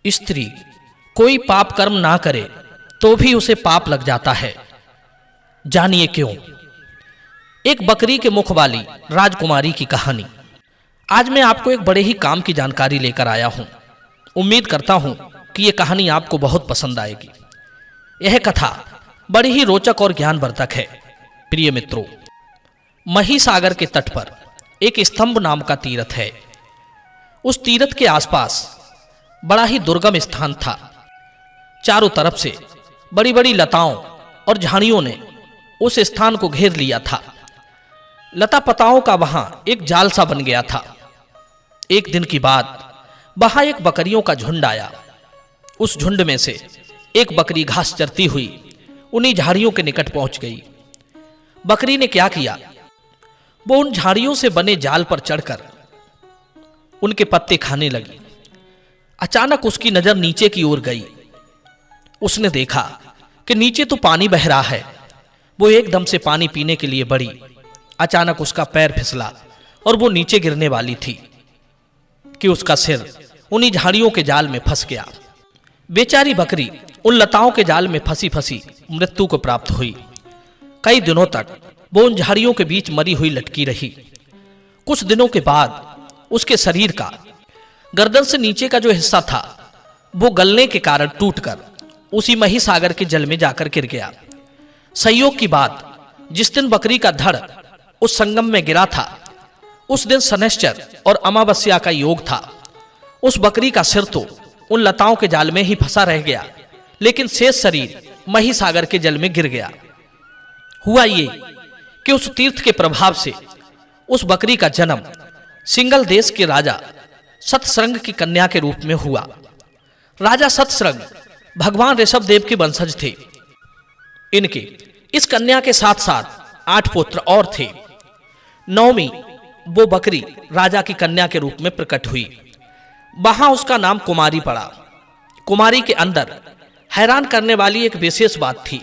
स्त्री कोई पाप कर्म ना करे तो भी उसे पाप लग जाता है। जानिए क्यों। एक बकरी के मुख वाली राजकुमारी की कहानी। आज मैं आपको एक बड़े ही काम की जानकारी लेकर आया हूं। उम्मीद करता हूं कि यह कहानी आपको बहुत पसंद आएगी। यह कथा बड़ी ही रोचक और ज्ञानवर्धक है। प्रिय मित्रों, महिसागर के तट पर एक स्तंभ नाम का तीर्थ है। उस तीर्थ के आसपास बड़ा ही दुर्गम स्थान था। चारों तरफ से बड़ी बड़ी लताओं और झाड़ियों ने उस स्थान को घेर लिया था। लता पताओं का वहां एक जाल सा बन गया था। एक दिन की बात, वहां एक बकरियों का झुंड आया। उस झुंड में से एक बकरी घास चरती हुई उन्हीं झाड़ियों के निकट पहुंच गई। बकरी ने क्या किया, वो उन झाड़ियों से बने जाल पर चढ़कर उनके पत्ते खाने लगी। अचानक उसकी नजर नीचे की ओर गई। उसने देखा कि नीचे तो पानी बह रहा है। वो एकदम से पानी पीने के लिए बढ़ी। अचानक उसका पैर फिसला और वो नीचे गिरने वाली थी कि उसका सिर उन्हीं झाड़ियों के जाल में फंस गया। बेचारी बकरी उन लताओं के जाल में फंसी फंसी मृत्यु को प्राप्त हुई। कई दिनों तक वो उन झाड़ियों के बीच मरी हुई लटकी रही। कुछ दिनों के बाद उसके शरीर का गर्दन से नीचे का जो हिस्सा था वो गलने के कारण टूटकर उसी महिसागर के जल में जाकर गिर गया। संयोग की बात, जिस दिन बकरी का धड़ उस संगम में गिरा था उस दिन शनैश्चर और अमावस्या का योग था। उस बकरी का सिर तो उन लताओं के जाल में ही फंसा रह गया, लेकिन शेष शरीर महिसागर के जल में गिर गया। हुआ ये कि उस तीर्थ के प्रभाव से उस बकरी का जन्म सिंगल देश के राजा सतसृंग की कन्या के रूप में हुआ। राजा सतसृंग भगवान ऋषभ देव के वंशज थे। इनके इस कन्या के साथ साथ 8 पुत्र और थे। 9वीं वो बकरी राजा की कन्या के रूप में प्रकट हुई। वहां उसका नाम कुमारी पड़ा। कुमारी के अंदर हैरान करने वाली एक विशेष बात थी।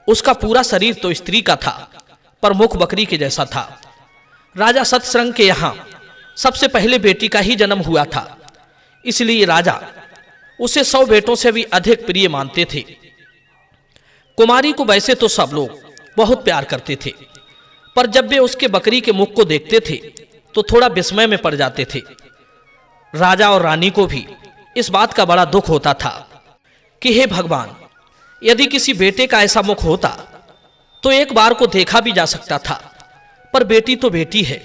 उसका पूरा शरीर तो स्त्री का था, पर मुख बकरी के जैसा था। राजा सतसृंग के यहां सबसे पहले बेटी का ही जन्म हुआ था, इसलिए राजा उसे 100 बेटों से भी अधिक प्रिय मानते थे। कुमारी को वैसे तो सब लोग बहुत प्यार करते थे, पर जब वे उसके बकरी के मुख को देखते थे तो थोड़ा विस्मय में पड़ जाते थे। राजा और रानी को भी इस बात का बड़ा दुख होता था कि हे भगवान, यदि किसी बेटे का ऐसा मुख होता तो एक बार को देखा भी जा सकता था, पर बेटी तो बेटी है।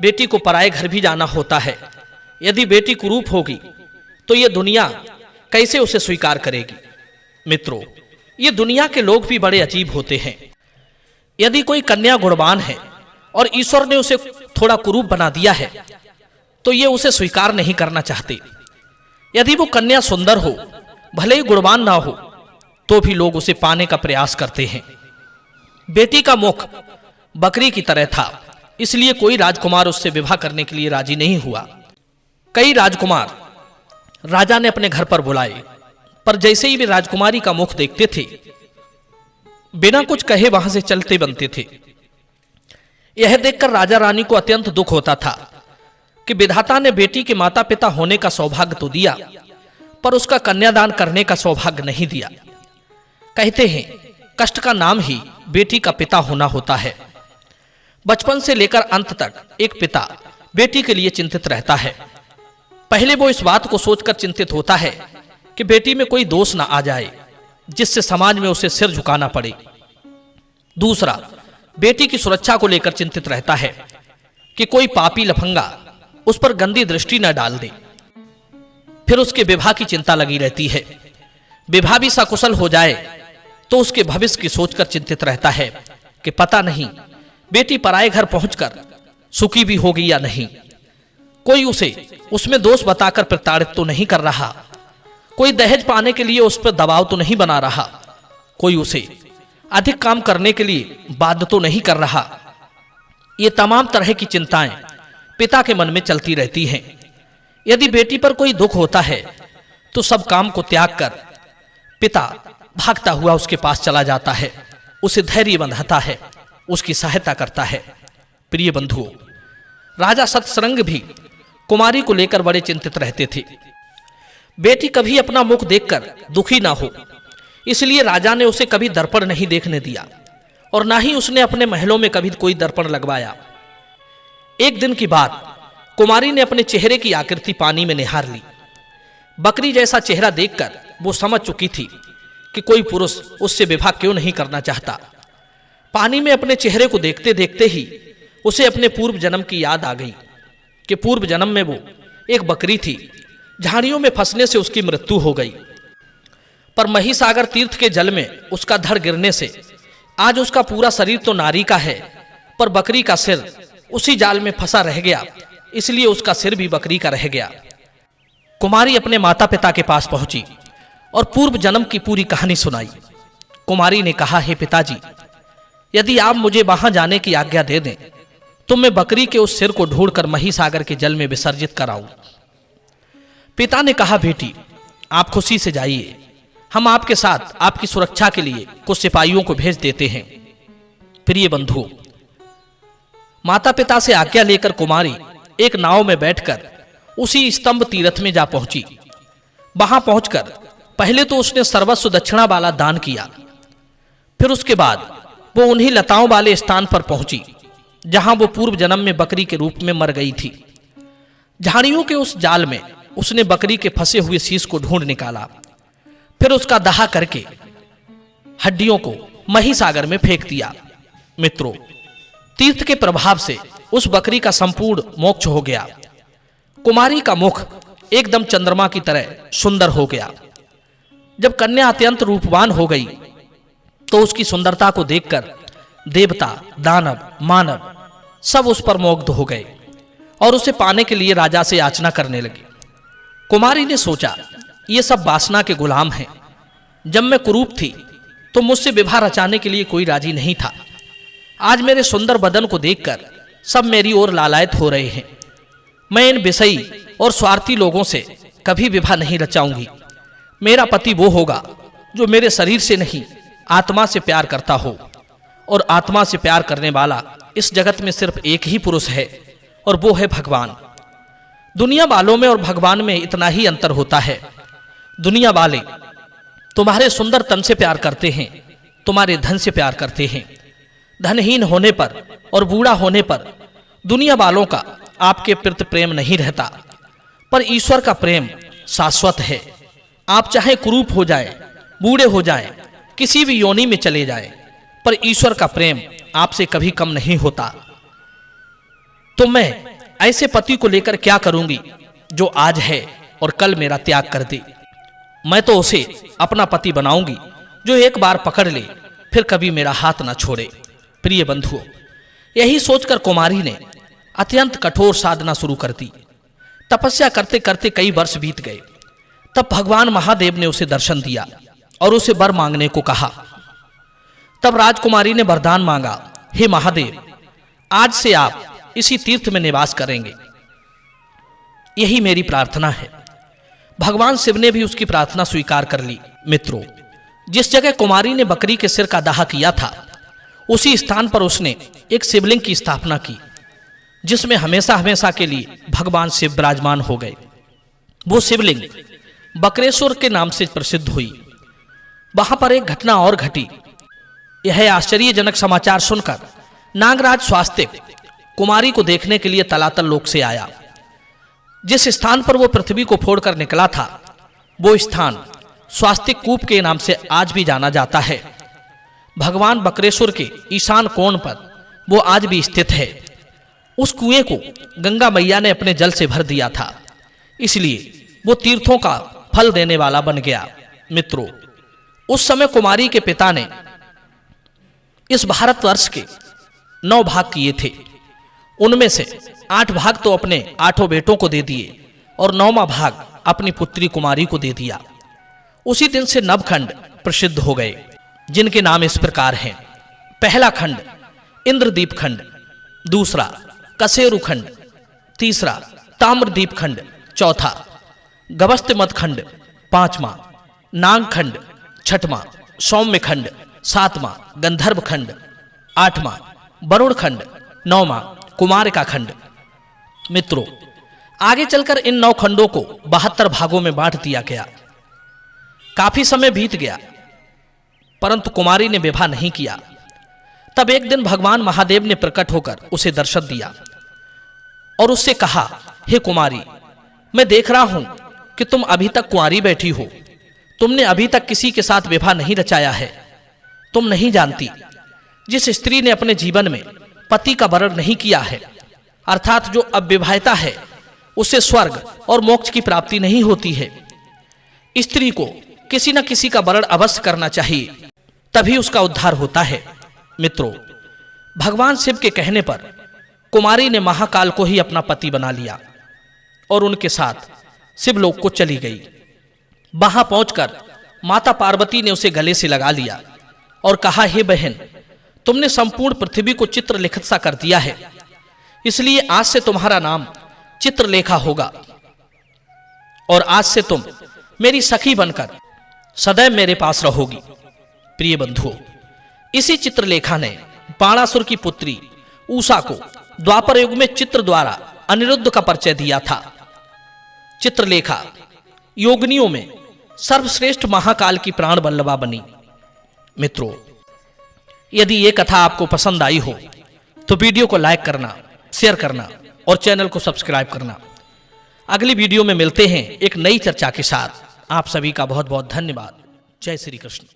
बेटी को पराये घर भी जाना होता है। यदि बेटी कुरूप होगी तो यह दुनिया कैसे उसे स्वीकार करेगी। मित्रों, ये दुनिया के लोग भी बड़े अजीब होते हैं। यदि कोई कन्या गुणवान है और ईश्वर ने उसे थोड़ा कुरूप बना दिया है तो ये उसे स्वीकार नहीं करना चाहते। यदि वो कन्या सुंदर हो, भले ही गुणवान ना हो, तो भी लोग उसे पाने का प्रयास करते हैं। बेटी का मुख बकरी की तरह था, इसलिए कोई राजकुमार उससे विवाह करने के लिए राजी नहीं हुआ। कई राजकुमार राजा ने अपने घर पर बुलाए, पर जैसे ही वे राजकुमारी का मुख देखते थे, बिना कुछ कहे वहां से चलते बनते थे। यह देखकर राजा रानी को अत्यंत दुख होता था कि विधाता ने बेटी के माता पिता होने का सौभाग्य तो दिया, पर उसका कन्यादान करने का सौभाग्य नहीं दिया। कहते हैं, कष्ट का नाम ही बेटी का पिता होना होता है। बचपन से लेकर अंत तक एक पिता बेटी के लिए चिंतित रहता है। पहले वो इस बात को सोचकर चिंतित होता है कि बेटी में कोई दोष ना आ जाए जिससे समाज में उसे सिर झुकाना पड़े। दूसरा, बेटी की सुरक्षा को लेकर चिंतित रहता है कि कोई पापी लफंगा उस पर गंदी दृष्टि न डाल दे। फिर उसके विवाह की चिंता लगी रहती है। विवाह भी सकुशल हो जाए तो उसके भविष्य की सोचकर चिंतित रहता है कि पता नहीं बेटी पराये घर पहुंचकर सुखी भी होगी या नहीं। कोई उसे उसमें दोष बताकर प्रताड़ित तो नहीं कर रहा। कोई दहेज पाने के लिए उस पर दबाव तो नहीं बना रहा। कोई उसे अधिक काम करने के लिए बाध्य तो नहीं कर रहा। ये तमाम तरह की चिंताएं पिता के मन में चलती रहती हैं। यदि बेटी पर कोई दुख होता है तो सब काम को त्याग कर पिता भागता हुआ उसके पास चला जाता है, उसे धैर्य बंधाता है, उसकी सहायता करता है। प्रिय बंधुओं, राजा सतसृंग भी कुमारी को लेकर बड़े चिंतित रहते थे। बेटी कभी अपना मुख देखकर दुखी ना हो, इसलिए राजा ने उसे कभी दर्पण नहीं देखने दिया और ना ही उसने अपने महलों में कभी कोई दर्पण लगवाया। एक दिन की बात, कुमारी ने अपने चेहरे की आकृति पानी में निहार ली। बकरी जैसा चेहरा देखकर वो समझ चुकी थी कि कोई पुरुष उससे विवाह क्यों नहीं करना चाहता। पानी में अपने चेहरे को देखते देखते ही उसे अपने पूर्व जन्म की याद आ गई कि पूर्व जन्म में वो एक बकरी थी, झाड़ियों में फंसने से उसकी मृत्यु हो गई। पर महिसागर तीर्थ के जल में उसका धड़ गिरने से आज उसका पूरा शरीर तो नारी का है, पर बकरी का सिर उसी जाल में फंसा रह गया, इसलिए उसका सिर भी बकरी का रह गया। कुमारी अपने माता पिता के पास पहुंची और पूर्व जन्म की पूरी कहानी सुनाई। कुमारी ने कहा, हे पिताजी, यदि आप मुझे वहां जाने की आज्ञा दे दें तो मैं बकरी के उस सिर को ढूंढकर महिसागर के जल में विसर्जित कराऊं। पिता ने कहा, बेटी, आप खुशी से जाइए, हम आपके साथ आपकी सुरक्षा के लिए कुछ सिपाहियों को भेज देते हैं। प्रिय बंधुओं, माता पिता से आज्ञा लेकर कुमारी एक नाव में बैठकर उसी स्तंभ तीर्थ में जा पहुंची। वहां पहुंचकर पहले तो उसने सर्वस्व दक्षिणा वाला दान किया, फिर उसके बाद वो उन्हीं लताओं वाले स्थान पर पहुंची जहां वो पूर्व जन्म में बकरी के रूप में मर गई थी। झाड़ियों के उस जाल में उसने बकरी के फंसे हुए शीश को ढूंढ निकाला, फिर उसका दाह करके हड्डियों को महिसागर में फेंक दिया। मित्रों, तीर्थ के प्रभाव से उस बकरी का संपूर्ण मोक्ष हो गया। कुमारी का मुख एकदम चंद्रमा की तरह सुंदर हो गया। जब कन्या अत्यंत रूपवान हो गई तो उसकी सुंदरता को देखकर देवता, दानव, मानव सब उस पर मुग्ध हो गए और उसे पाने के लिए राजा से याचना करने लगे। कुमारी ने सोचा, ये सब वासना के गुलाम हैं। जब मैं कुरूप थी तो मुझसे विवाह रचाने के लिए कोई राजी नहीं था। आज मेरे सुंदर बदन को देखकर सब मेरी ओर लालायत हो रहे हैं। मैं इन विषयी और स्वार्थी लोगों से कभी विवाह नहीं रचाऊंगी। मेरा पति वो होगा जो मेरे शरीर से नहीं आत्मा से प्यार करता हो, और आत्मा से प्यार करने वाला इस जगत में सिर्फ एक ही पुरुष है, और वो है भगवान। दुनिया वालों में और भगवान में इतना ही अंतर होता है। दुनिया वाले तुम्हारे सुंदर तन से प्यार करते हैं, तुम्हारे धन से प्यार करते हैं। धनहीन होने पर और बूढ़ा होने पर दुनिया वालों का आपके प्रति प्रेम नहीं रहता, पर ईश्वर का प्रेम शाश्वत है। आप चाहे कुरूप हो जाएं, बूढ़े हो जाएं, किसी भी योनि में चले जाएं, पर ईश्वर का प्रेम आपसे कभी कम नहीं होता। तो मैं ऐसे पति को लेकर क्या करूंगी जो आज है और कल मेरा त्याग कर दे। मैं तो उसे अपना पति बनाऊंगी जो एक बार पकड़ ले फिर कभी मेरा हाथ ना छोड़े। प्रिय बंधुओं, यही सोचकर कुमारी ने अत्यंत कठोर साधना शुरू कर दी। तपस्या करते करते कई वर्ष बीत गए। तब भगवान महादेव ने उसे दर्शन दिया और उसे वर मांगने को कहा। तब राजकुमारी ने वरदान मांगा, हे महादेव, आज से आप इसी तीर्थ में निवास करेंगे, यही मेरी प्रार्थना है। भगवान शिव ने भी उसकी प्रार्थना स्वीकार कर ली। मित्रों, जिस जगह कुमारी ने बकरी के सिर का दाह किया था, उसी स्थान पर उसने एक शिवलिंग की स्थापना की, जिसमें हमेशा हमेशा के लिए भगवान शिव विराजमान हो गए। वो शिवलिंग बकरेश्वर के नाम से प्रसिद्ध हुई। वहां पर एक घटना और घटी। यह आश्चर्यजनक समाचार सुनकर नागराज स्वास्तिक कुमारी को देखने के लिए तलातल लोक से आया। जिस स्थान पर वो पृथ्वी को फोड़कर निकला था, वो स्थान स्वास्तिक कूप के नाम से आज भी जाना जाता है। भगवान बकरेश्वर के ईशान कोण पर वो आज भी स्थित है। उस कुएं को गंगा मैया ने अपने जल से भर दिया था, इसलिए वो तीर्थों का फल देने वाला बन गया। मित्रों, उस समय कुमारी के पिता ने इस भारतवर्ष के 9 भाग किए थे। उनमें से 8 भाग तो अपने 8 बेटों को दे दिए और 9वां भाग अपनी पुत्री कुमारी को दे दिया। उसी दिन से नवखंड प्रसिद्ध हो गए, जिनके नाम इस प्रकार हैं। पहला खंड इंद्रदीप खंड, दूसरा कसेरु खंड, तीसरा ताम्रदीप खंड, चौथा गवस्त्यमत खंड, पांचवा नाग खंड, छठवां सौम्य खंड, सातवां गंधर्व खंड, आठवां वरुण खंड, नौवां कुमार का खंड। मित्रों, आगे चलकर इन 9 खंडों को 72 भागों में बांट दिया गया। काफी समय बीत गया, परंतु कुमारी ने विवाह नहीं किया। तब एक दिन भगवान महादेव ने प्रकट होकर उसे दर्शन दिया और उससे कहा, हे कुमारी, मैं देख रहा हूं कि तुम अभी तक कुंवारी बैठी हो। तुमने अभी तक किसी के साथ विवाह नहीं रचाया है। तुम नहीं जानती, जिस स्त्री ने अपने जीवन में पति का वरण नहीं किया है, अर्थात जो अविवाहिता है, उसे स्वर्ग और मोक्ष की प्राप्ति नहीं होती है। स्त्री को किसी न किसी का वरण अवश्य करना चाहिए, तभी उसका उद्धार होता है। मित्रों, भगवान शिव के कहने पर कुमारी ने महाकाल को ही अपना पति बना लिया और उनके साथ शिवलोक को चली गई। वहां पहुंचकर माता पार्वती ने उसे गले से लगा लिया और कहा, हे बहन, तुमने संपूर्ण पृथ्वी को चित्रलेखित सा कर दिया है, इसलिए आज से तुम्हारा नाम चित्रलेखा होगा और आज से तुम मेरी सखी बनकर सदैव मेरे पास रहोगी। प्रिय बंधुओं, इसी चित्रलेखा ने बाणासुर की पुत्री उषा को द्वापर युग में चित्र द्वारा अनिरुद्ध का परिचय दिया था। चित्रलेखा योगिनियों में सर्वश्रेष्ठ महाकाल की प्राण वल्लभा बनी। मित्रों, यदि ये कथा आपको पसंद आई हो तो वीडियो को लाइक करना, शेयर करना और चैनल को सब्सक्राइब करना। अगली वीडियो में मिलते हैं एक नई चर्चा के साथ। आप सभी का बहुत बहुत धन्यवाद। जय श्री कृष्ण।